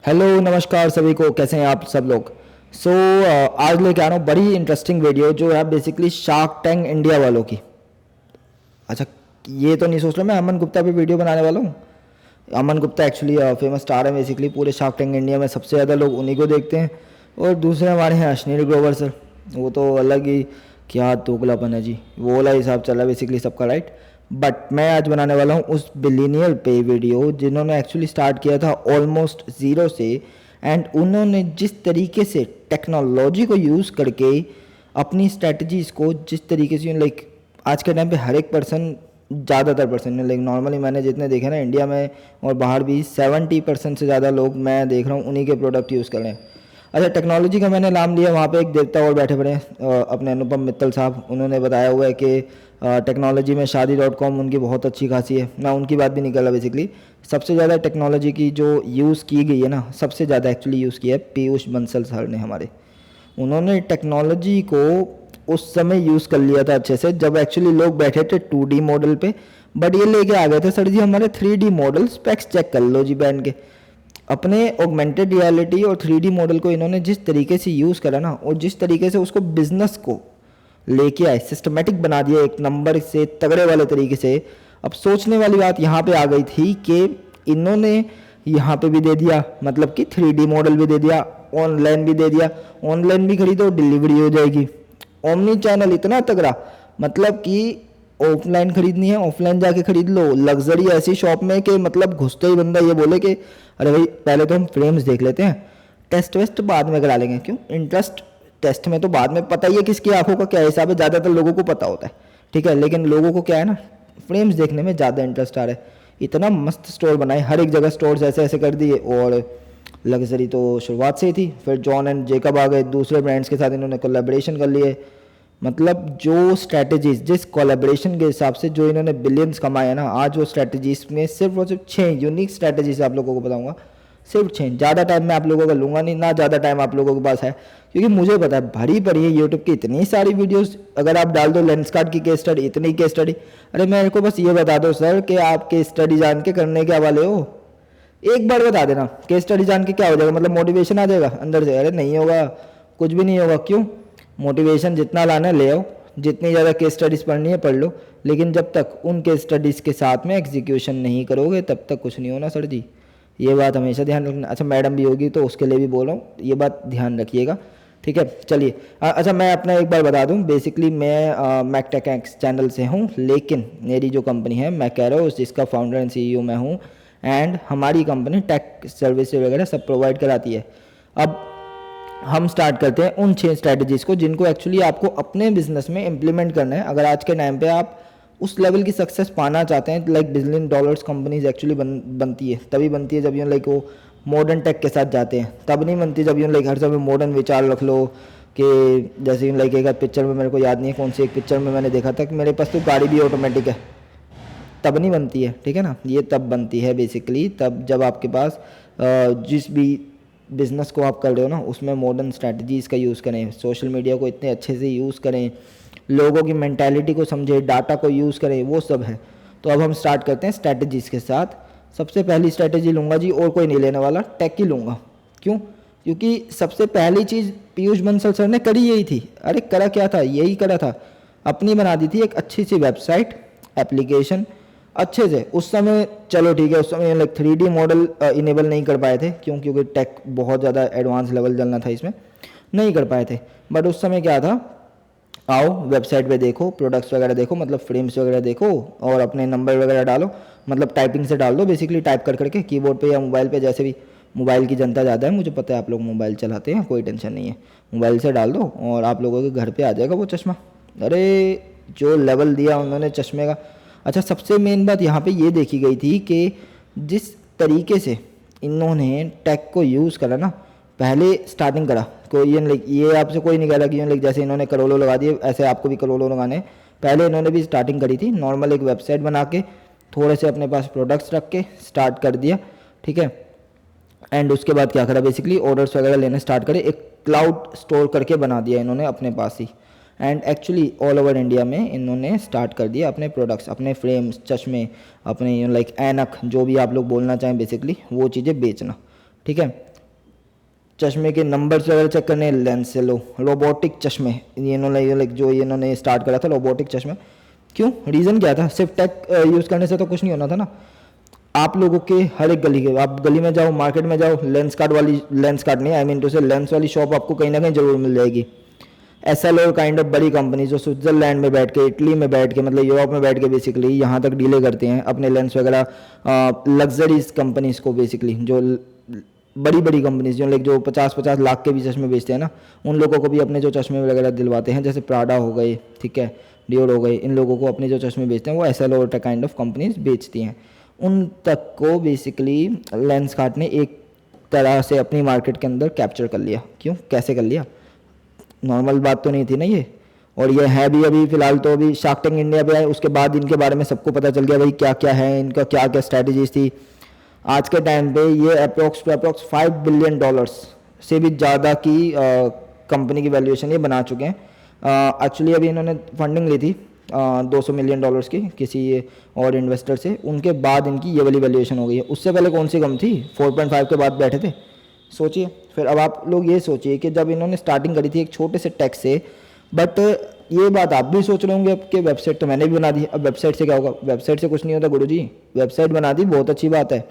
Hello नमस्कार सभी को, कैसे हैं आप सब लोग। सो आज लेके आ रहा हूँ बड़ी इंटरेस्टिंग वीडियो जो है बेसिकली शार्क टैंक इंडिया वालों की। अच्छा, ये तो नहीं सोच रहा मैं अमन गुप्ता पे वीडियो बनाने वाला हूँ। Aman Gupta actually famous star है बेसिकली, पूरे शार्क टैंक इंडिया में सबसे ज़्यादा लोग उन्हीं को देखते हैं। और दूसरे हमारे हैं अश्नील ग्रोवर सर, वो तो अलग ही क्या दोगलापन है जी, वो वाला हिसाब चल रहा है बेसिकली सबका, राइट। बट मैं आज बनाने वाला हूँ उस बिलीनियर पे वीडियो जिन्होंने एक्चुअली स्टार्ट किया था ऑलमोस्ट ज़ीरो से। एंड उन्होंने जिस तरीके से टेक्नोलॉजी को यूज़ करके अपनी स्ट्रेटजीज़ को जिस तरीके से लाइक आज के टाइम पे हर एक पर्सन, ज़्यादातर पर्सन लाइक नॉर्मली मैंने जितने देखे ना इंडिया में और बाहर भी 70% से ज़्यादा लोग मैं देख रहा हूँ उन्हीं के प्रोडक्ट यूज़ कर रहे हैं। अच्छा, टेक्नोलॉजी का मैंने नाम लिया, वहाँ पे एक देवता और बैठे पड़े हैं अपने अनुपम मित्तल साहब। उन्होंने बताया हुआ है कि टेक्नोलॉजी में शादी.com उनकी बहुत अच्छी खासी है। मैं उनकी बात भी नहीं कर रहा बेसिकली। सबसे ज़्यादा टेक्नोलॉजी की जो यूज़ की गई है ना, सबसे ज़्यादा एक्चुअली यूज़ किया है पीयूष बंसल सर ने हमारे। उन्होंने टेक्नोलॉजी को उस समय यूज़ कर लिया था अच्छे से जब एक्चुअली लोग बैठे थे 2D मॉडल पे। बट ये लेके आ गए थे सर जी हमारे 3D मॉडल, स्पेक्स चेक कर लो जी बैंड के। अपने ऑगमेंटेड रियलिटी और 3D मॉडल को इन्होंने जिस तरीके से यूज़ करा ना, और जिस तरीके से उसको बिजनेस को लेके आए, सिस्टमेटिक बना दिया एक नंबर से तगड़े वाले तरीके से। अब सोचने वाली बात यहाँ पे आ गई थी कि इन्होंने यहाँ पे भी दे दिया, मतलब कि 3D मॉडल भी दे दिया, ऑनलाइन भी दे दिया। ऑनलाइन भी खरीदो डिलीवरी हो जाएगी, ओमनी चैनल इतना तगड़ा, मतलब कि ऑफलाइन खरीदनी है ऑफलाइन जाके खरीद लो। लग्जरी ऐसी शॉप में कि मतलब घुसते ही बंदा ये बोले कि अरे भाई पहले तो हम फ्रेम्स देख लेते हैं, टेस्ट वेस्ट बाद में करा लेंगे। क्यों इंटरेस्ट टेस्ट में तो बाद में, पता ही है किसकी आंखों का क्या हिसाब है, ज़्यादातर लोगों को पता होता है, ठीक है। लेकिन लोगों को क्या है ना, फ्रेम्स देखने में ज़्यादा इंटरेस्ट आ रहा है। इतना मस्त स्टोर बनाए, हर एक जगह स्टोर्स ऐसे ऐसे कर दिए। और लग्जरी तो शुरुआत से ही थी, फिर जॉन एंड जेकब आ गए, दूसरे ब्रांड्स के साथ इन्होंने कोलैबोरेशन कर लिए। मतलब जो स्ट्रैटेजीज, जिस कोलैबोरेशन के हिसाब से जो इन्होंने बिलियंस कमाए ना, आज वो स्ट्रैटेजीज में सिर्फ और सिर्फ 6 यूनिक स्ट्रैटेजीज आप लोगों को बताऊंगा। सिर्फ 6, ज़्यादा टाइम मैं आप लोगों का लूँगा नहीं ना, ज़्यादा टाइम आप लोगों के पास है, क्योंकि मुझे पता है भरी पड़ी है यूट्यूब की इतनी सारी वीडियोस। अगर आप डाल दो लेंसकार्ट की केस स्टडी, इतनी केस स्टडी, अरे मेरे को बस ये बता दो सर कि आप केस स्टडी जान के करने के वाले हो। एक बार बता देना केस स्टडी जान के क्या हो जाएगा, मतलब मोटिवेशन आ जाएगा अंदर से। अरे नहीं होगा, कुछ भी नहीं होगा। क्यों? मोटिवेशन जितना लाना है ले आओ, जितनी ज़्यादा केस स्टडीज़ पढ़नी है पढ़ लो, लेकिन जब तक उन केस स्टडीज़ के साथ में एग्जीक्यूशन नहीं करोगे तब तक कुछ नहीं होना सर जी। ये बात हमेशा ध्यान रखना। अच्छा, मैडम भी होगी तो उसके लिए भी बोल रहा हूँ, ये बात ध्यान रखिएगा, ठीक है। चलिए अच्छा, मैं अपना एक बार बता दूं, बेसिकली मैं मैकटेक एक्स चैनल से हूं, लेकिन मेरी जो कंपनी है मैकेरोस, जिसका फाउंडर एंड सीईओ मैं हूं। एंड हमारी कंपनी टेक सर्विस वगैरह सब प्रोवाइड कराती है। अब हम स्टार्ट करते हैं उन 6 स्ट्रैटेजीज़ को जिनको एक्चुअली आपको अपने बिजनेस में इम्प्लीमेंट करना है। अगर आज के टाइम पे आप उस लेवल की सक्सेस पाना चाहते हैं, like billion dollars companies actually बनती है, तभी बनती है जब यूँ लाइक वो मॉडर्न टेक के साथ जाते हैं। तब नहीं बनती जब यूँ लाइक हर समय मॉडर्न विचार रख लो कि जैसे यूँ लाइक एक पिक्चर में, मेरे को याद नहीं है कौन सी एक पिक्चर में मैंने देखा था कि मेरे पास तो गाड़ी भी ऑटोमेटिक है, तब नहीं बनती है, ठीक है ना। ये तब बनती है बेसिकली तब जब आपके पास जिस भी बिज़नेस को आप कर रहे हो ना, उसमें मॉडर्न स्ट्रैटेजीज़ का यूज़ करें, सोशल मीडिया को इतने अच्छे से यूज़ करें, लोगों की मेंटालिटी को समझें, डाटा को यूज़ करें, वो सब है। तो अब हम स्टार्ट करते हैं स्ट्रैटेजीज़ के साथ। सबसे पहली स्ट्रैटेजी लूँगा जी, और कोई नहीं लेने वाला, टेक ही लूँगा। क्यों? क्योंकि सबसे पहली चीज़ पीयूष बंसल सर ने करी यही थी। अरे करा क्या था, यही करा था, अपनी बना दी थी एक अच्छी सी वेबसाइट, एप्लीकेशन अच्छे से। उस समय चलो ठीक है, उस समय लाइक 3D मॉडल इनेबल नहीं कर पाए थे, क्योंकि टेक बहुत ज़्यादा एडवांस लेवल चलना था, इसमें नहीं कर पाए थे। बट उस समय क्या था, आओ वेबसाइट पे देखो, प्रोडक्ट्स वगैरह देखो, मतलब फ्रेम्स वगैरह देखो, और अपने नंबर वगैरह डालो, मतलब टाइपिंग से डाल दो बेसिकली, टाइप कर करके कीबोर्ड पे या मोबाइल पे, जैसे भी मोबाइल की जनता ज़्यादा है, मुझे पता है आप लोग मोबाइल चलाते हैं, कोई टेंशन नहीं है, मोबाइल से डाल दो और आप लोगों के घर पे आ जाएगा वो चश्मा। अरे जो लेवल दिया उन्होंने चश्मे का। अच्छा, सबसे मेन बात यहाँ पे ये देखी गई थी कि जिस तरीके से इन्होंने टेक को यूज़ करा ना, पहले स्टार्टिंग करा, कोई ये आपसे कोई नहीं कह रहा कि जैसे इन्होंने करोड़ों लगा दिए ऐसे आपको भी करोड़ों लगाने। पहले इन्होंने भी स्टार्टिंग करी थी नॉर्मल एक वेबसाइट बना के, थोड़े से अपने पास प्रोडक्ट्स रख के स्टार्ट कर दिया, ठीक है। एंड उसके बाद क्या करा, बेसिकली ऑर्डर्स वगैरह लेने स्टार्ट करे, एक क्लाउड स्टोर करके बना दिया इन्होंने अपने पास ही। And actually all over India में इन्होंने स्टार्ट कर दिया अपने प्रोडक्ट्स, अपने फ्रेम्स, चश्मे, अपने लाइक ऐनक, जो भी आप लोग बोलना चाहें बेसिकली वो चीज़ें बेचना, ठीक है। चश्मे के नंबर्स वगैरह चेक करने, लेंस से लो। रोबोटिक चश्मे, ये इन्होंने जो इन्होंने स्टार्ट करा था रोबोटिक चश्मे, क्यों, रीज़न क्या था? सिर्फ टेक यूज़ करने से तो कुछ नहीं होना था ना। आप लोगों के हर एक गली के, आप गली में जाओ, मार्केट में जाओ, लेंस कार्ड नहीं, आई मीन टू से लेंस वाली शॉप आपको कहीं ना कहीं जरूर मिल जाएगी। SLO काइंड ऑफ बड़ी कंपनी जो स्विट्जरलैंड में बैठ के, इटली में बैठ के, मतलब यूरोप में बैठ के बेसिकली यहाँ तक डीले करते हैं अपने लेंस वगैरह, लग्जरीज कंपनीज को बेसिकली, जो बड़ी बड़ी कंपनीज जो 50-50 लाख के भी चश्मे बेचते हैं ना, उन लोगों को भी अपने जो चश्मे वगैरह दिलवाते हैं, जैसे प्राडा हो गए, ठीक है, डियोर हो गए, इन लोगों को अपने जो चश्मे बेचते हैं वो SLO काइंड ऑफ कंपनीज बेचती हैं। उन तक को बेसिकली लेंस कार्ट ने एक तरह से अपनी मार्केट के अंदर कैप्चर कर लिया। क्यों, कैसे कर लिया? नॉर्मल बात तो नहीं थी ना ये। और ये है भी अभी फिलहाल तो अभी शार्क टैंक इंडिया पे आए, उसके बाद इनके बारे में सबको पता चल गया भाई क्या क्या है, इनका क्या क्या स्ट्रैटेजीज थी। आज के टाइम पे ये अप्रोक्स $5 बिलियन से भी ज़्यादा की कंपनी की वैल्यूएशन ये बना चुके हैं। एक्चुअली अभी इन्होंने फंडिंग ली थी $200 मिलियन की किसी और इन्वेस्टर से, उनके बाद इनकी ये वाली वैल्यूएशन हो गई है। उससे पहले कौन सी कम थी, 4.5 के बाद बैठे थे, सोचिए। फिर अब आप लोग ये सोचिए कि जब इन्होंने स्टार्टिंग करी थी एक छोटे से टैक्स से, बट ये बात आप भी सोच रहे होंगे अब कि वेबसाइट तो मैंने भी बना दी, अब वेबसाइट से क्या होगा? वेबसाइट से कुछ नहीं होता गुरुजी, वेबसाइट बना दी बहुत अच्छी बात है,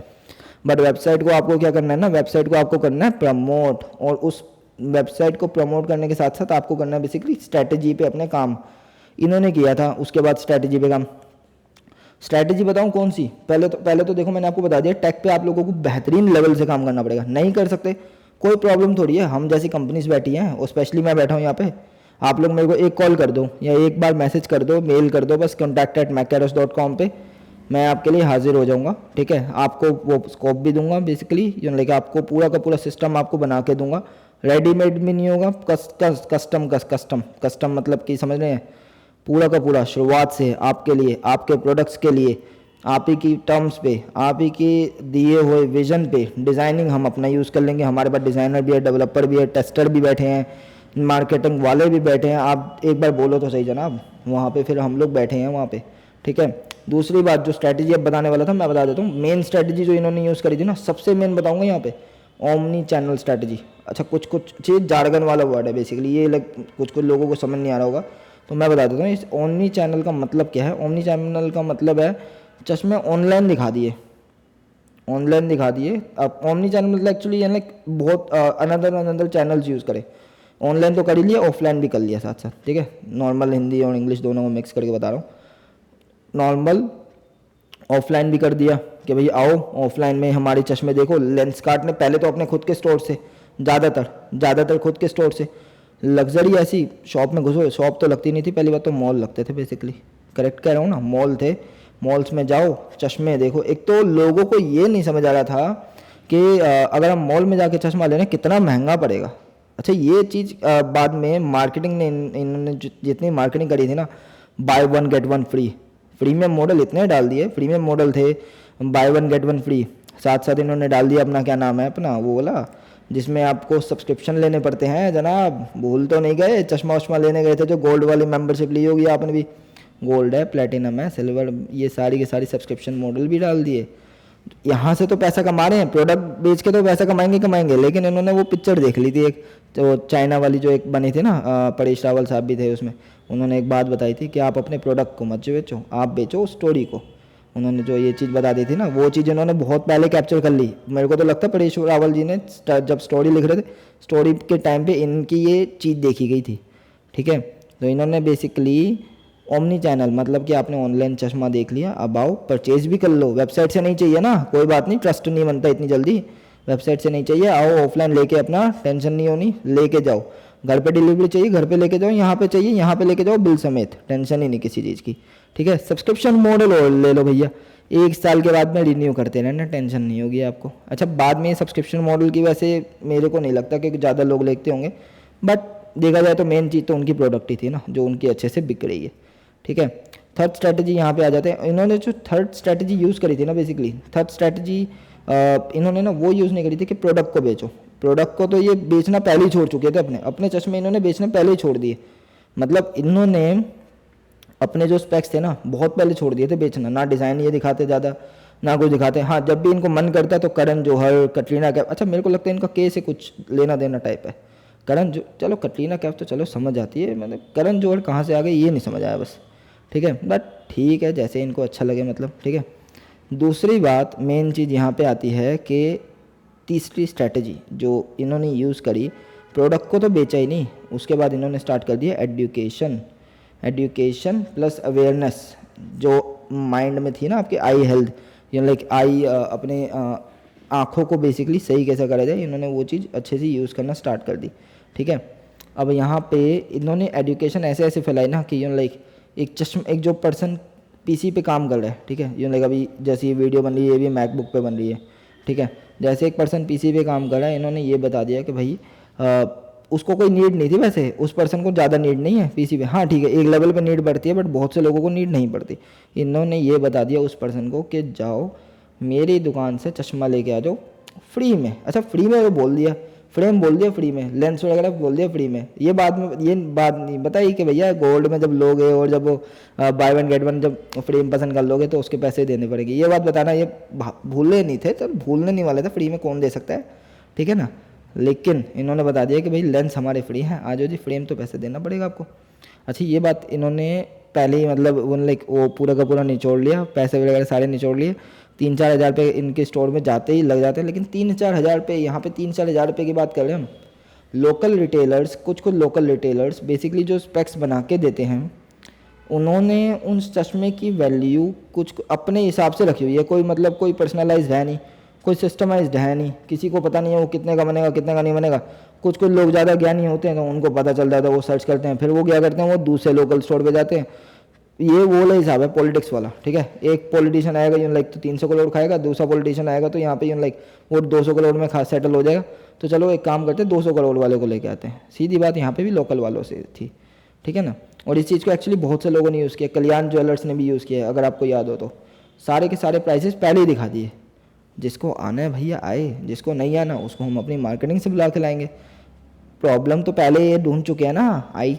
बट वेबसाइट को आपको क्या करना है ना, वेबसाइट को आपको करना है प्रमोट, और उस वेबसाइट को प्रमोट करने के साथ साथ आपको करना है बेसिकली स्ट्रैटेजी पे अपने काम। इन्होंने किया था उसके बाद स्ट्रैटेजी पे काम। स्ट्रैटेजी बताऊं कौन सी? पहले तो देखो मैंने आपको बता दिया, टेक पे आप लोगों को बेहतरीन लेवल से काम करना पड़ेगा। नहीं कर सकते कोई प्रॉब्लम थोड़ी है, हम जैसी कंपनीज बैठी हैं, और स्पेशली मैं बैठा हूँ यहाँ पे, आप लोग मेरे को एक कॉल कर दो या एक बार मैसेज कर दो, मेल कर दो, बस contact@mackeros.com पे, मैं आपके लिए हाजिर हो जाऊंगा, ठीक है। आपको वो स्कोप भी दूंगा बेसिकली, जो लेके आपको पूरा का पूरा सिस्टम आपको बना के दूंगा। रेडीमेड भी नहीं होगा, कस्टम मतलब कि समझ रहे हैं, पूरा का पूरा शुरुआत से आपके लिए, आपके प्रोडक्ट्स के लिए, आप ही की टर्म्स पे, आप ही के दिए हुए विजन पे डिज़ाइनिंग हम अपना यूज़ कर लेंगे। हमारे पास डिज़ाइनर भी है, डेवलपर भी है, टेस्टर भी बैठे हैं, मार्केटिंग वाले भी बैठे हैं। आप एक बार बोलो तो सही जनाब, वहाँ पे फिर हम लोग बैठे हैं वहाँ पे, ठीक है। दूसरी बात, जो स्ट्रैटेजी अब बताने वाला था मैं बता देता हूँ। मेन स्ट्रैटेजी जो इन्होंने यूज़ करी थी ना, सबसे मेन बताऊँगा यहाँ पे, ओमनी चैनल स्ट्रैटेजी। अच्छा, कुछ चीज़ जार्गन वाला वर्ड है बेसिकली, ये कुछ लोगों को समझ नहीं आ रहा होगा, तो मैं बता देता हूँ इस ओमनी चैनल का मतलब क्या है। ओमनी चैनल का मतलब है चश्मे ऑनलाइन दिखा दिए, ऑनलाइन दिखा दिए। अब ओमनी चैनल मतलब एक्चुअली ये लाइक बहुत अनदर चैनल्स यूज़ करे, ऑनलाइन तो कर ही लिया, ऑफलाइन भी कर लिया साथ साथ, ठीक है। नॉर्मल हिंदी और इंग्लिश दोनों को मिक्स करके बता रहा हूँ। नॉर्मल ऑफलाइन भी कर दिया कि भाई आओ ऑफलाइन में हमारे चश्मे देखो। लेंसकार्ट ने पहले तो अपने खुद के स्टोर से, ज़्यादातर खुद के स्टोर से, लग्जरी ऐसी शॉप में घुसो, शॉप तो लगती नहीं थी, पहली बात तो मॉल लगते थे बेसिकली, करेक्ट कह रहा हूँ ना, मॉल थे। मॉल्स में जाओ, चश्मे देखो। एक तो लोगों को ये नहीं समझ आ रहा था कि अगर हम मॉल में जाके चश्मा लेना कितना महंगा पड़ेगा। अच्छा, ये चीज़ बाद में मार्केटिंग ने, इन्होंने जितनी मार्केटिंग करी थी ना, buy 1 get 1 free, premium model इतने डाल दिए, प्रीमियम मॉडल थे, बाय 1 गेट 1 फ्री, साथ साथ इन्होंने डाल दिया अपना, क्या नाम है अपना वो वाला, जिसमें आपको सब्सक्रिप्शन लेने पड़ते हैं जनाब। भूल तो नहीं गए, चश्मा वश्मा लेने गए थे जो गोल्ड वाली मेंबरशिप ली होगी आपने भी, गोल्ड है, प्लेटिनम है, सिल्वर, ये सारी के सारी सब्सक्रिप्शन मॉडल भी डाल दिए। यहाँ से तो पैसा कमा रहे हैं, प्रोडक्ट बेच के तो पैसा कमाएंगे, लेकिन इन्होंने वो पिक्चर देख ली थी एक, जो चाइना वाली जो एक बनी थी ना, परेश रावल साहब भी थे उसमें, उन्होंने एक बात बताई थी कि आप अपने प्रोडक्ट को मत बेचो, आप बेचो स्टोरी को। उन्होंने जो ये चीज़ बता दी थी ना, वो चीज़ इन्होंने बहुत पहले कैप्चर कर ली। मेरे को तो लगता है परेश रावल जी ने जब स्टोरी लिख रहे थे, स्टोरी के टाइम पे इनकी ये चीज़ देखी गई थी, ठीक है। तो इन्होंने बेसिकली ओमनी चैनल मतलब कि आपने ऑनलाइन चश्मा देख लिया, अब आओ परचेज भी कर लो। वेबसाइट से नहीं चाहिए ना, कोई बात नहीं, ट्रस्ट नहीं बनता इतनी जल्दी, वेबसाइट से नहीं चाहिए, आओ ऑफलाइन लेके, अपना टेंशन नहीं होनी, लेके जाओ। घर पे डिलीवरी चाहिए, घर पे लेके जाओ, यहाँ पे चाहिए यहाँ पे लेके जाओ, बिल समेत, टेंशन ही नहीं किसी चीज़ की, ठीक है। सब्सक्रिप्शन मॉडल और ले लो भैया, 1 साल के बाद में रिन्यू करते रहना, टेंशन नहीं होगी आपको। अच्छा, बाद में सब्सक्रिप्शन मॉडल की वैसे मेरे को नहीं लगता कि ज़्यादा लोग लेते होंगे, बट देखा जाए तो मेन चीज़ तो उनकी प्रोडक्ट ही थी ना, जो उनकी अच्छे से बिक रही है, ठीक है। थर्ड स्ट्रैटेजी यहाँ पे आ जाते हैं। इन्होंने जो थर्ड स्ट्रैटेजी यूज़ करी थी ना, बेसिकली थर्ड स्ट्रैटेजी इन्होंने ना वो यूज़ नहीं करी थी कि प्रोडक्ट को बेचो। प्रोडक्ट को तो ये बेचना पहले ही छोड़ चुके थे, अपने चश्मे इन्होंने बेचना पहले ही छोड़ दिए। मतलब इन्होंने अपने जो स्पेक्स थे ना बहुत पहले छोड़ दिए थे बेचना, ना डिज़ाइन ये दिखाते ज़्यादा, ना कुछ दिखाते हैं। हाँ, जब भी इनको मन करता है तो करण जौहर, कटरीना कैफ, अच्छा मेरे को लगता है इनका केस से कुछ लेना देना टाइप है। करण जो, चलो कटरीना कैफ तो चलो समझ आती है, मतलब करण जौहर कहाँ से आ गए ये नहीं समझ आया बस, ठीक है, बट ठीक है जैसे इनको अच्छा लगे, मतलब ठीक है। दूसरी बात मेन चीज़ यहाँ पे आती है कि तीसरी स्ट्रैटेजी जो इन्होंने यूज़ करी, प्रोडक्ट को तो बेचा ही नहीं, उसके बाद इन्होंने स्टार्ट कर दिया एजुकेशन। एजुकेशन प्लस अवेयरनेस जो माइंड में थी ना आपके, आई हेल्थ, लाइक आई अपने आँखों को बेसिकली सही कैसे करा जाए, इन्होंने वो चीज़ अच्छे से यूज़ करना स्टार्ट कर दी, ठीक है। अब यहाँ पे इन्होंने एजुकेशन ऐसे ऐसे फैलाई ना कि लाइक एक जो पर्सन पीसी पे काम कर रहा है, ठीक है, लाइक अभी जैसे ये वीडियो बन रही है ये भी मैकबुक पे बन रही है, ठीक है, जैसे एक पर्सन पीसी पे काम कर रहा है, इन्होंने ये बता दिया कि भाई उसको कोई नीड नहीं थी, वैसे उस पर्सन को ज़्यादा नीड नहीं है पीसी पे, हाँ ठीक है एक लेवल पे नीड पड़ती है बट बहुत से लोगों को नीड नहीं पड़ती। इन्होंने ये बता दिया उस पर्सन को कि जाओ मेरी दुकान से चश्मा लेके आ जाओ फ्री में, अच्छा फ्री में वो बोल दिया, फ्रेम बोल दिया फ्री में, लेंस वगैरह बोल दिया फ्री में, ये बात नहीं बताई कि भैया गोल्ड में जब लोगे और जब बाय वन गेट वन जब फ्रेम पसंद कर लोगे तो उसके पैसे देने पड़ेंगे, ये बात बताना ये भूले नहीं थे, तो भूलने नहीं वाले थे, फ्री में कौन दे सकता है, ठीक है ना। लेकिन इन्होंने बता दिया कि भाई लेंस हमारे फ्री हैं, आ जाओ जी, फ्रेम तो पैसे देना पड़ेगा आपको। अच्छा ये बात इन्होंने पहले ही मतलब वो पूरा का पूरा निचोड़ लिया, पैसे वगैरह सारे निचोड़ लिए, 3-4 हज़ार रुपये इनके स्टोर में जाते ही लग जाते हैं, लेकिन 3-4 हज़ार रुपये यहाँ पे 3-4 हज़ार रुपये की बात कर रहे हैं हम। लोकल रिटेलर्स, कुछ लोकल रिटेलर्स बेसिकली जो स्पेक्स बना के देते हैं, उन्होंने उन चश्मे की वैल्यू कुछ अपने हिसाब से रखी हुई है, कोई मतलब कोई पर्सनलाइज है नहीं, कोई सिस्टमाइज्ड है नहीं, किसी को पता नहीं है वो कितने का बनेगा कितने का नहीं बनेगा। कुछ लोग ज़्यादा ज्ञानी होते हैं तो उनको पता चल जाता है, वो सर्च करते हैं, फिर वो क्या करते हैं वो दूसरे लोकल स्टोर पे जाते हैं। ये वो वाला हिसाब है पॉलिटिक्स वाला, ठीक है, एक पॉलिटिशियन आएगा लाइक तो 300 करोड़ खाएगा, दूसरा पॉलिटिशियन आएगा तो यहाँ पे लाइक वो 200 करोड़ में खा सेटल हो जाएगा, तो चलो एक काम करते हैं 200 करोड़ वाले को लेके आते हैं, सीधी बात यहाँ पे भी लोकल वालों से थी, ठीक है ना। और इस चीज़ को एक्चुअली बहुत से लोगों ने यूज़ किया, कल्याण ज्वेलर्स ने भी यूज़ किया, अगर आपको याद हो तो सारे के सारे प्राइसेस पहले ही दिखा दिए, जिसको आना है भैया आए, जिसको नहीं आना उसको हम अपनी मार्केटिंग से बुला के लाएंगे। प्रॉब्लम तो पहले ये ढूंढ चुके हैं ना आई,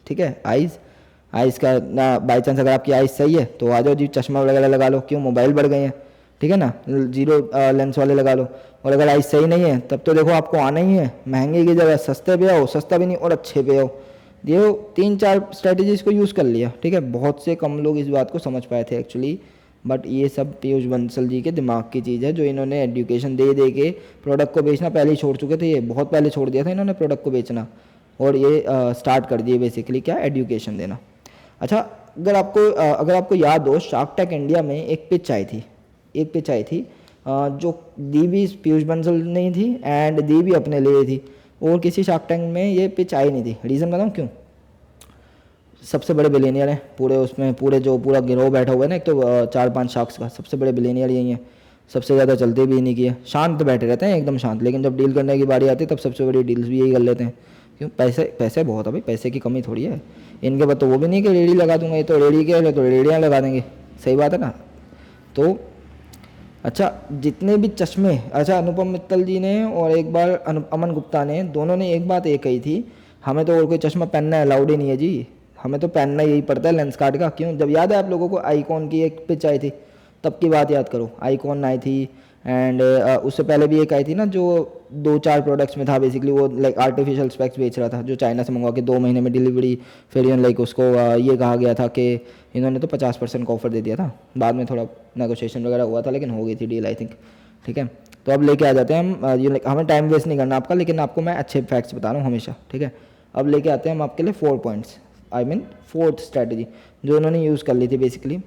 ठीक है, आइज़ का ना, बाई चांस अगर आपकी आइज़ सही है तो आ जाओ जी चश्मा वगैरह लगा लो, क्यों मोबाइल बढ़ गए हैं, ठीक है ना, जीरो लेंस वाले लगा लो। और अगर आइज़ सही नहीं है तब तो देखो आपको आना ही है, महंगे की जगह सस्ते पे आओ, सस्ता भी नहीं और अच्छे पे आओ। ये 3-4 स्ट्रेटजीज को यूज़ कर लिया, ठीक है, बहुत से कम लोग इस बात को समझ पाए थे एक्चुअली, बट ये सब पीयूष बंसल जी के दिमाग की चीज़ है, जो इन्होंने एजुकेशन दे दे के प्रोडक्ट को बेचना पहले ही छोड़ चुके थे, ये बहुत पहले छोड़ दिया था इन्होंने प्रोडक्ट को बेचना, और ये स्टार्ट कर दिए बेसिकली क्या, एजुकेशन देना। अच्छा अगर आपको याद हो, शार्क टैंक इंडिया में एक पिच आई थी जो दी भी पीयूष बंसल नहीं थी एंड दी भी अपने लिए थी, और किसी शार्क टैंक में ये पिच आई नहीं थी। रीज़न बताऊँ क्यों? सबसे बड़े बिलियनियर हैं पूरे उसमें, पूरा गिरोह बैठा हुआ है ना, एक तो 4-5 शार्क्स का, सबसे बड़े बिलियनियर यही हैं, सबसे ज़्यादा चलते भी नहीं किए, शांत बैठे रहते हैं एकदम शांत, लेकिन जब डील करने की बारी आती है तब सबसे बड़ी डील्स भी यही कर लेते हैं। क्यों? पैसे बहुत है भाई, पैसे की कमी थोड़ी है इनके पास, तो वो भी नहीं कि रेडी लगा दूंगा, ये तो रेडी के है तो रेडियाँ लगा देंगे, सही बात है ना। तो अच्छा जितने भी चश्मे, अच्छा अनुपम मित्तल जी ने और एक बार अमन गुप्ता ने, दोनों ने एक बात एक कही थी, हमें तो और कोई चश्मा पहनना अलाउड ही नहीं है जी, हमें तो पहनना यही पड़ता है लेंस कार्ड का। क्यों? जब याद है आप लोगों को आईकॉन की एक पिच आई थी, तब की बात याद करो, आईकॉन आई थी एंड उससे पहले भी एक आई थी ना जो 2-4 प्रोडक्ट्स में था, बेसिकली वो लाइक आर्टिफिशियल स्पेक्स बेच रहा था, जो चाइना से मंगवा के 2 महीने में डिलीवरी, फिर लाइक उसको ये कहा गया था कि इन्होंने तो 50% का ऑफर दे दिया था, बाद में थोड़ा नेगोशिएशन वगैरह हुआ था लेकिन हो गई थी डील आई थिंक, ठीक है। तो अब लेके आ जाते हैं हम, ये लाइक हमें टाइम वेस्ट नहीं करना आपका, लेकिन आपको मैं अच्छे फैक्ट्स बता रहा हूँ हमेशा, ठीक है। अब लेके आते हैं हम आपके लिए 4 points, I mean 4th strategy जो उन्होंने यूज़ कर ली थी बेसिकली।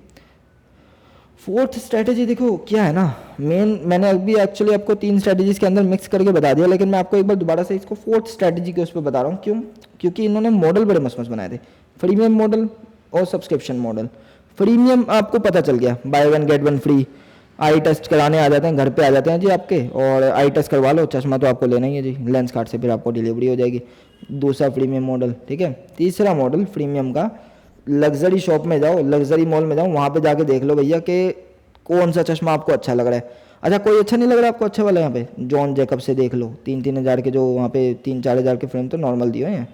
4th स्ट्रैटेजी देखो क्या है ना, मैंने अभी एक्चुअली आपको 3 स्ट्रैटेजीज के अंदर मिक्स करके बता दिया, लेकिन मैं आपको एक बार दोबारा से इसको 4th स्ट्रैटेजी के उस पर बता रहा हूँ। क्यों? क्योंकि इन्होंने मॉडल बड़े मस्त मस्त बनाए थे, प्रीमियम मॉडल और सब्सक्रिप्शन मॉडल। प्रीमियम आपको पता चल गया, buy one get one free, आई टेस्ट कराने आ जाते हैं, घर पे आ जाते हैं जी आपके, और आई टेस्ट करवा लो, चश्मा तो आपको लेना ही है जी, लेंस कार्ड से फिर आपको डिलीवरी हो जाएगी। दूसरा प्रीमियम मॉडल, ठीक है। तीसरा मॉडल प्रीमियम का, लग्जरी शॉप में जाओ, लग्जरी मॉल में जाओ, वहाँ पे जाके देख लो भैया कि कौन सा चश्मा आपको अच्छा लग रहा है। अच्छा कोई अच्छा नहीं लग रहा आपको अच्छा वाला, यहाँ पे जॉन जैकब से देख लो, 3-3 हज़ार के, जो वहाँ पे 3-4 हज़ार के फ्रेम तो नॉर्मल दिए हुए हैं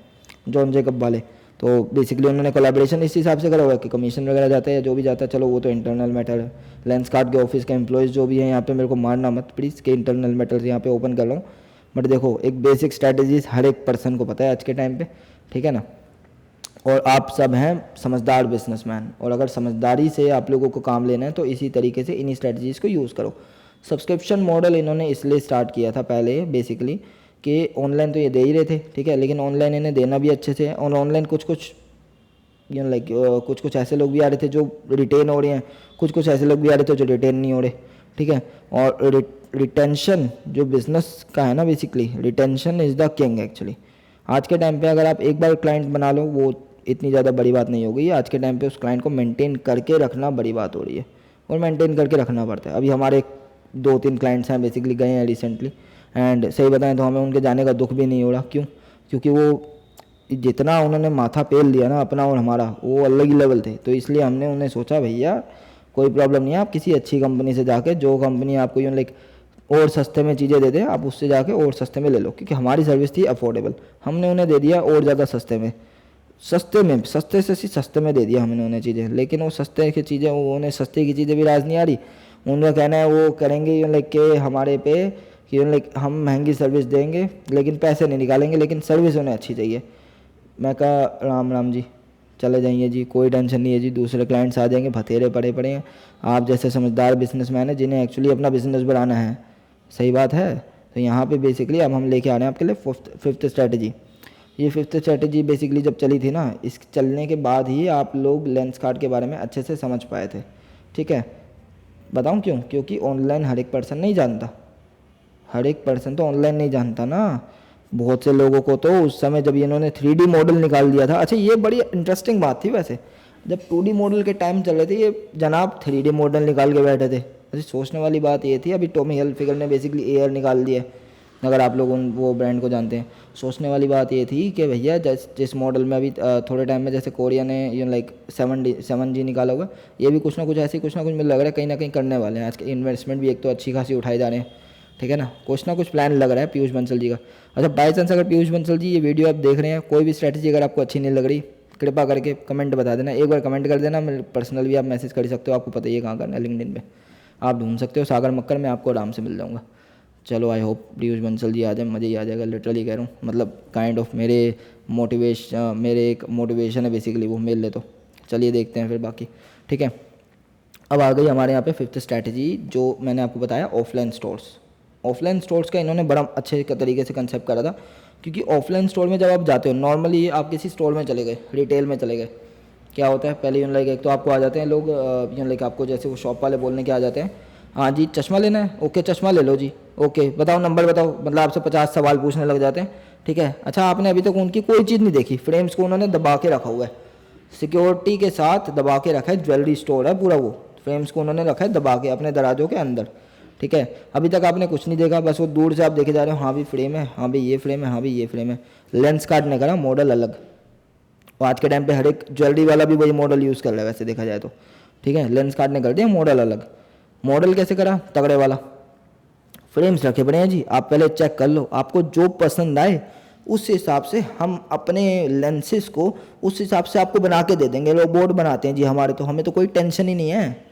जॉन जैकब वाले, तो बेसिकली उन्होंने कोलैबोरेशन इस हिसाब से करा हुआ है कि कमीशन वगैरह जाता है या जो भी जाता है, चलो वो तो इंटरनल मैटर है। लेंसकार्ट के ऑफिस के एम्प्लॉयज़ जो भी हैं यहाँ पे, मेरे को मारना मत प्लीज़ कि इंटरनल मैटर्स यहाँ पे ओपन कर रहा हूँ, बट देखो एक बेसिक स्ट्रैटेजीज हर एक पर्सन को पता है आज के टाइम पे, ठीक है ना। और आप सब हैं समझदार बिजनेसमैन, और अगर समझदारी से आप लोगों को काम लेना है तो इसी तरीके से इन्हीं स्ट्रैटेजीज़ को यूज़ करो। सब्सक्रिप्शन मॉडल इन्होंने इसलिए स्टार्ट किया था पहले बेसिकली कि ऑनलाइन तो ये दे ही रहे थे, ठीक है, लेकिन ऑनलाइन इन्हें देना भी अच्छे से है, और ऑनलाइन कुछ कुछ लाइक कुछ कुछ ऐसे लोग भी आ रहे थे जो रिटेन हो रहे हैं, कुछ कुछ ऐसे लोग भी आ रहे थे जो रिटेन नहीं हो रहे, ठीक है। और रिटेंशन जो बिज़नेस का है ना, basically retention is the king actually. आज के टाइम पे अगर आप एक बार क्लाइंट बना लो वो इतनी ज़्यादा बड़ी बात नहीं हो गई है, आज के टाइम पे उस क्लाइंट को मेंटेन करके रखना बड़ी बात हो रही है, और मेंटेन करके रखना पड़ता है। अभी हमारे 2-3 क्लाइंट्स हैं बेसिकली गए हैं रिसेंटली, एंड सही बताएं तो हमें उनके जाने का दुख भी नहीं हो रहा। क्यों? क्योंकि वो जितना उन्होंने माथा पेल लिया ना अपना और हमारा, वो अलग ही लेवल थे। तो इसलिए हमने उन्हें सोचा भैया कोई प्रॉब्लम नहीं है, आप किसी अच्छी कंपनी से जाके, जो कंपनी आपको यूँ लाइक और सस्ते में चीज़ें दे दे, आप उससे जाके और सस्ते में ले लो, क्योंकि हमारी सर्विस थी अफोर्डेबल, हमने उन्हें दे दिया और ज़्यादा सस्ते में, सस्ते से सस्ते में दे दिया हमने उन्हें चीज़ें। लेकिन वो सस्ते की चीज़ें, वो उन्हें सस्ते की चीज़ें भी राज नहीं आ रही, उनका कहना है वो करेंगे यूँ लाइक के हमारे पे कि यूँ लाइक हम महंगी सर्विस देंगे लेकिन पैसे नहीं निकालेंगे, लेकिन सर्विस उन्हें अच्छी चाहिए। मैं कहा राम राम जी, चले जाइए जी, कोई टेंशन नहीं है जी, दूसरे क्लाइंट्स आ जाएंगे, भतेरे पड़े पड़े हैं। आप जैसे समझदार बिजनेसमैन हैं जिन्हें एक्चुअली अपना बिजनेस बढ़ाना है, सही बात है, तो यहाँ पे बेसिकली अब हम लेके आ रहे हैं आपके लिए फिफ्थ स्ट्रैटेजी। ये फिफ्थ स्ट्रैटेजी बेसिकली जब चली थी ना, इस चलने के बाद ही आप लोग लेंसकार्ट के बारे में अच्छे से समझ पाए थे, ठीक है। बताऊँ क्यों? क्योंकि ऑनलाइन हर एक पर्सन नहीं जानता, हर एक पर्सन तो ऑनलाइन नहीं जानता ना। बहुत से लोगों को तो उस समय जब इन्होंने 3D मॉडल निकाल दिया था, अच्छा ये बड़ी इंटरेस्टिंग बात थी वैसे, जब 2D मॉडल के टाइम चल रहे थे ये जनाब 3D मॉडल निकाल के बैठे थे। अच्छा सोचने वाली बात ये थी, अभी टॉमी हिलफिगर ने बेसिकली एयर निकाल दिया, अगर आप लोग उन वो ब्रांड को जानते हैं। सोचने वाली बात ये थी कि भैया जिस मॉडल में अभी थोड़े टाइम में जैसे कोरिया ने ये लाइक 7G निकाला हुआ, ये भी कुछ ना कुछ ऐसे कुछ ना कुछ मुझे लग रहा है कहीं ना कहीं करने वाले हैं। आज के इन्वेस्टमेंट भी एक तो अच्छी खासी उठाए जा रहे हैं, ठीक है ना कुछ प्लान लग रहा है पीयूष बंसल जी का। अच्छा बाई चांस अगर पीयूष बंसल जी ये वीडियो आप देख रहे हैं, कोई भी स्ट्रैटेजी अगर आपको अच्छी नहीं लग रही, कृपा करके कमेंट बता देना, एक बार कमेंट कर देना। मैं पर्सनल भी आप मैसेज कर सकते हो, आपको पता ही है कहाँ करना है, लिंक्डइन पे आप ढूंढ सकते हो सागर मक्कर में, आपको आराम से मिल जाऊँगा। चलो आई होप पीयूष बंसल जी आ जाए, मज़े ही आ जाएगा, लिटरली कह रहा हूँ, मतलब काइंड ऑफ मेरे एक मोटिवेशन है बेसिकली, वो मिल ले तो चलिए देखते हैं फिर बाकी, ठीक है। अब आ गई हमारे यहाँ पे फिफ्थ स्ट्रैटेजी, जो मैंने आपको बताया ऑफलाइन स्टोर्स। ऑफलाइन स्टोर्स का इन्होंने बड़ा अच्छे तरीके से कंसेप्ट करा था, क्योंकि ऑफलाइन स्टोर में जब आप जाते हो, नॉर्मली आप किसी स्टोर में चले गए, रिटेल में चले गए, क्या होता है पहले यूँ लाइक एक तो आपको आ जाते हैं लोग यूँ लाइक आपको जैसे वो शॉप वाले बोलने के आ जाते हैं, हाँ जी चश्मा लेना है, ओके चश्मा ले लो जी, ओके बताओ नंबर बताओ, मतलब आपसे 50 सवाल पूछने लग जाते हैं, ठीक है। अच्छा आपने अभी तक उनकी कोई चीज़ नहीं देखी, फ्रेम्स को उन्होंने दबा के रखा हुआ है, सिक्योरिटी के साथ दबा के रखा है, ज्वेलरी स्टोर है पूरा, वो फ्रेम्स को उन्होंने रखा है दबा के अपने दराजों के अंदर, ठीक है। अभी तक आपने कुछ नहीं देखा, बस वो दूर से आप देखे जा रहे हो, हाँ भी फ्रेम है, हाँ भाई ये फ्रेम है, हाँ भाई ये फ्रेम है। लेंसकार्ट ने करा मॉडल अलग, और आज के टाइम पे हर एक ज्वेलरी वाला भी वही मॉडल यूज़ कर रहा है वैसे देखा जाए तो, ठीक है। लेंसकार्ट ने कर दिया मॉडल अलग। मॉडल कैसे करा? तगड़े वाला, फ्रेम्स रखे पड़े हैं जी, आप पहले चेक कर लो, आपको जो पसंद आए उस हिसाब से हम अपने लेंसेज को उस हिसाब से आपको बना के दे देंगे। रोबोट बनाते हैं जी हमारे, तो हमें तो कोई टेंशन ही नहीं है।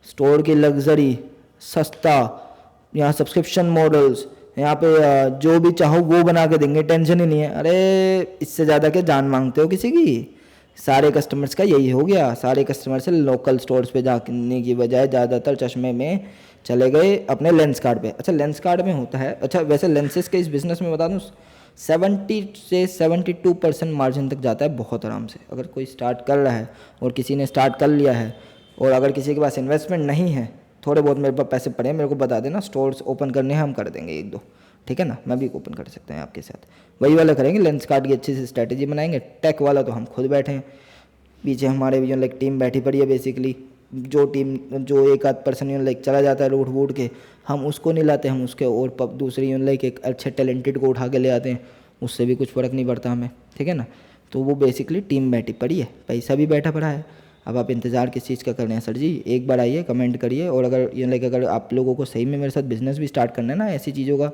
स्टोर की लग्जरी, सस्ता, यहाँ सब्सक्रिप्शन मॉडल्स, यहाँ पे जो भी चाहो वो बना के देंगे, टेंशन ही नहीं है। अरे इससे ज़्यादा क्या जान मांगते हो किसी की? सारे कस्टमर्स का यही हो गया, सारे कस्टमर से लोकल स्टोर्स पे जाने की बजाय ज़्यादातर चश्मे में चले गए अपने लेंसकार्ट पे। अच्छा लेंसकार्ट में होता है, अच्छा वैसे लेंसेज के इस बिज़नेस में बता दूँ 70 से 72% मार्जिन तक जाता है बहुत आराम से। अगर कोई स्टार्ट कर रहा है और किसी ने स्टार्ट कर लिया है, और अगर किसी के पास इन्वेस्टमेंट नहीं है, थोड़े बहुत मेरे पास पैसे पड़े हैं, मेरे को बता देना, स्टोर्स ओपन करने हैं हम कर देंगे 1-2, ठीक है ना, मैं भी ओपन कर सकते हैं आपके साथ, वही वाला करेंगे। लेंसकार्ट की अच्छी सी स्ट्रैटेजी बनाएंगे। टेक वाला तो हम खुद बैठे हैं, पीछे हमारे भी लाइक टीम बैठी पड़ी है बेसिकली, जो एक आध पर्सन यूँ लाइक चला जाता है रूट वूट के, हम उसको नहीं लाते, हम उसके और दूसरी यूँ लाइक एक अच्छे टैलेंटेड को उठा के ले आते हैं, उससे भी कुछ फ़र्क नहीं पड़ता हमें, ठीक है ना। तो वो बेसिकली टीम बैठी पड़ी है, पैसा भी बैठा पड़ा है। अब आप इंतज़ार किस चीज़ का कर रहे हैं सर जी? एक बार आइए, कमेंट करिए, और अगर यूँ लाइक अगर आप लोगों को सही में मेरे साथ बिज़नेस भी स्टार्ट करना है ना ऐसी चीज़ों का,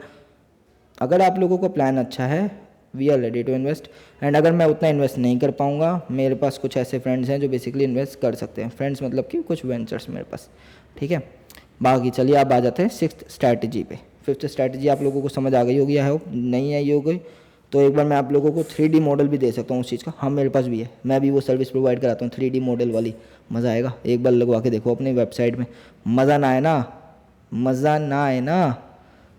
अगर आप लोगों का प्लान अच्छा है, we are ready to invest. And अगर मैं उतना इन्वेस्ट नहीं कर पाऊँगा, मेरे पास कुछ ऐसे फ्रेंड्स हैं जो बेसिकली इन्वेस्ट कर सकते हैं। फ्रेंड्स मतलब कि कुछ वेंचर्स मेरे पास, ठीक है। बाकी चलिए आप आ जाते हैं 6th स्ट्रैटेजी पे। 5th स्ट्रैटेजी आप लोगों को समझ आ गई होगी, आई होप। नहीं आई होगी तो एक बार मैं आप लोगों को 3D मॉडल भी दे सकता हूँ उस चीज़ का। हाँ मेरे पास भी है, मैं भी वो सर्विस प्रोवाइड कराता हूँ 3D मॉडल वाली। मज़ा आएगा, एक बार लगवा के देखो अपनी वेबसाइट में। मज़ा ना आए ना, मज़ा ना आए ना,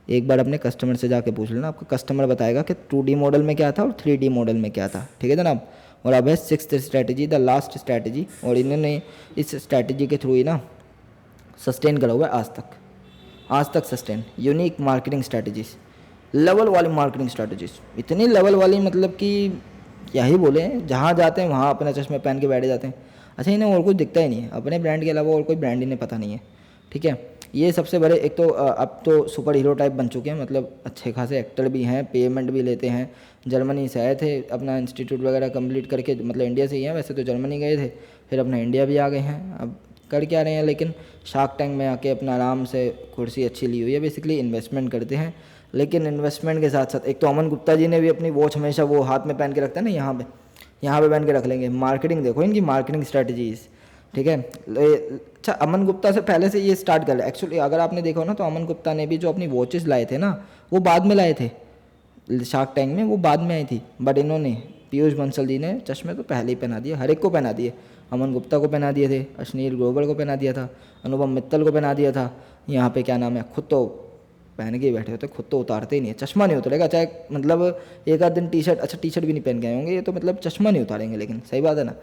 एक बार अपने कस्टमर से जाके पूछ लेना, आपका कस्टमर बताएगा कि 2D मॉडल में क्या था और 3D मॉडल में क्या था, ठीक है जनाब। और अब है 6th strategy, the last strategy. और इन्होंने इस स्ट्रैटेजी के थ्रू ही ना सस्टेन करा हुआ है आज तक sustain. Unique marketing strategies, level वाली मार्केटिंग स्ट्रैटेजीज, इतनी लेवल वाली मतलब कि क्या ही बोले, जहाँ जाते हैं वहाँ अपना चश्मे पहन के बैठे जाते हैं। अच्छा इन्हें और कुछ दिखता ही नहीं है, अपने ब्रांड के अलावा और कोई ब्रांड इन्हें पता नहीं है, ठीक है। ये सबसे बड़े, एक तो अब तो सुपर हीरो टाइप बन चुके हैं, मतलब अच्छे खासे एक्टर भी हैं, पेमेंट भी लेते हैं। जर्मनी से आए थे अपना इंस्टीट्यूट वगैरह कंप्लीट करके, मतलब इंडिया से ही हैं वैसे तो, जर्मनी गए थे, फिर अपना इंडिया भी आ गए हैं। अब कर क्या रहे हैं, लेकिन शार्क टैंक में आके अपना आराम से कुर्सी अच्छी ली हुई है, बेसिकली इन्वेस्टमेंट करते हैं। लेकिन इन्वेस्टमेंट के साथ साथ एक तो अमन गुप्ता जी ने भी अपनी वॉच हमेशा वो हाथ में पहन के रखते हैं ना, यहाँ पे पहन के रख लेंगे। मार्केटिंग देखो इनकी, मार्केटिंग स्ट्रैटेजीज, ठीक है। अच्छा अमन गुप्ता से पहले से ये स्टार्ट कर लिया एक्चुअली। अगर आपने देखा हो ना तो अमन गुप्ता ने भी जो अपनी वॉचेस लाए थे ना, वो बाद में लाए थे शार्क टैंक में, वो बाद में आई थी। बट इन्होंने, पीयूष बंसल जी ने चश्मे तो पहले ही पहना दिए, हर एक को पहना दिए। अमन गुप्ता को पहना दिए थे, अश्नील ग्रोवर को पहना दिया था, अनुपम मित्तल को पहना दिया था। यहाँ पे क्या नाम है, खुद तो पहन के ही बैठे होते, खुद तो उतारते ही नहीं है, चश्मा नहीं उतरेगा चाहे मतलब एक आध दिन टी शर्ट, अच्छा टी शर्ट भी नहीं पहन के आए होंगे ये तो, मतलब चश्मा नहीं उतारेंगे, लेकिन सही बात है ना।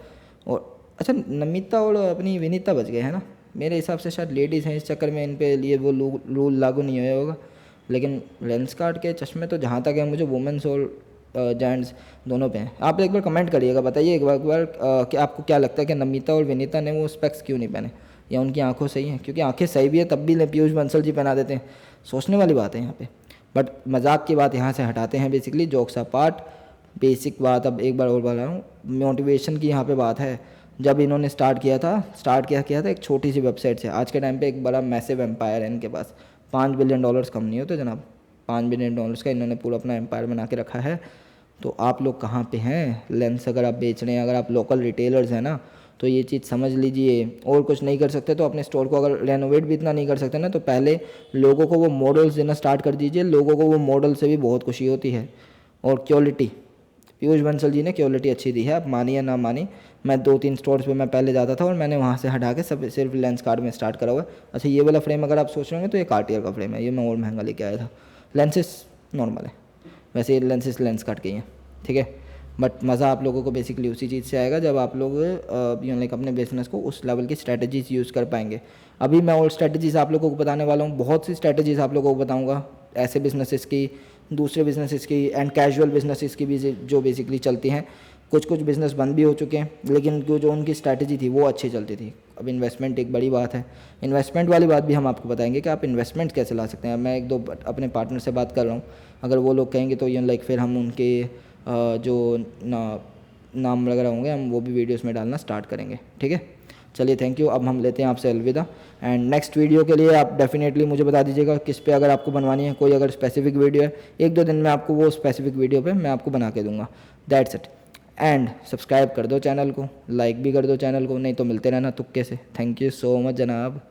और अच्छा नमिता और अपनी विनीता बच गए हैं ना, मेरे हिसाब से शायद लेडीज़ हैं, इस चक्कर में इन पे लिए वो रूल लागू नहीं हुआ होगा। लेकिन लेंस कार्ट के चश्मे तो जहाँ तक है मुझे वुमेंस और जेंट्स दोनों पे हैं। आप एक बार कमेंट करिएगा, बताइए एक बार कि आपको क्या लगता है कि नमिता और विनीता ने वो स्पेक्स क्यों नहीं पहने, या उनकी आंखों सही हैं, क्योंकि आंखें सही भी है तब भी पीयूष बंसल जी पहना देते हैं। सोचने वाली बात है यहाँ पे। बट मजाक की बात यहाँ से हटाते हैं, बेसिकली जोक्स अपार्ट। बेसिक बात अब एक बार और बता रहा हूँ, मोटिवेशन की यहाँ पे बात है। जब इन्होंने स्टार्ट किया था एक छोटी सी वेबसाइट से, आज के टाइम पे एक बड़ा मैसिव एम्पायर है इनके पास। $5 बिलियन कम नहीं होते जनाब, $5 बिलियन का इन्होंने पूरा अपना एम्पायर बना के रखा है। तो आप लोग कहाँ पे हैं? लेंस अगर आप बेच रहे हैं, अगर आप लोकल रिटेलर्स हैं ना, तो ये चीज़ समझ लीजिए। और कुछ नहीं कर सकते तो अपने स्टोर को अगर रेनोवेट भी इतना नहीं कर सकते ना, तो पहले लोगों को वो मॉडल्स देना स्टार्ट कर दीजिए। लोगों को वो मॉडल से भी बहुत खुशी होती है। और क्वालिटी, पीयूष बंसल जी ने क्वालिटी अच्छी दी है, आप मानिए ना मानिए। मैं 2-3 स्टोर्स पे मैं पहले जाता था और मैंने वहाँ से हटा के सब सिर्फ लेंस कार्ड में स्टार्ट करा हुआ है। अच्छा ये वाला फ्रेम अगर आप सोच रहे होंगे तो ये कार्टियर का फ्रेम है, ये मैं और महंगा लेके आया था। लेंसेस नॉर्मल है, वैसे ये लेंसेस लेंस कार्ड के ही हैं, ठीक है। बट मज़ा आप लोगों को बेसिकली उसी चीज़ से आएगा जब आप लोग लाइक अपने बिजनेस को उस लेवल की स्ट्रैटेजीज यूज़ कर पाएंगे। अभी मैं और स्ट्रैटेजीज आप लोगों को बताने वाला हूँ, बहुत सी स्ट्रैटेजीज आप लोगों को बताऊँगा, ऐसे बिजनेसेस की, दूसरे बिजनेसेस की, एंड कैजुअल बिजनेसेस की भी जो बेसिकली चलती हैं। कुछ बिज़नेस बंद भी हो चुके हैं, लेकिन जो उनकी स्ट्रैटेजी थी वो अच्छी चलती थी। अब इन्वेस्टमेंट एक बड़ी बात है, इन्वेस्टमेंट वाली बात भी हम आपको बताएंगे कि आप इन्वेस्टमेंट कैसे ला सकते हैं। मैं 1-2 अपने पार्टनर से बात कर रहा हूँ, अगर वो लोग कहेंगे तो लाइक फिर हम उनके जो नाम वगैरह होंगे हम वो भी वीडियोस में डालना स्टार्ट करेंगे, ठीक है। चलिए थैंक यू, अब हम लेते हैं आपसे अलविदा। एंड नेक्स्ट वीडियो के लिए आप डेफिनेटली मुझे बता दीजिएगा किस पे अगर आपको बनवानी है। कोई अगर स्पेसिफिक वीडियो है, 1-2 दिन में आपको वो स्पेसिफिक वीडियो पे मैं आपको बना के दूंगा। That's it. एंड सब्सक्राइब कर दो चैनल को, लाइक भी कर दो चैनल को, नहीं तो मिलते रहना तुक्के से। थैंक यू सो मच जनाब।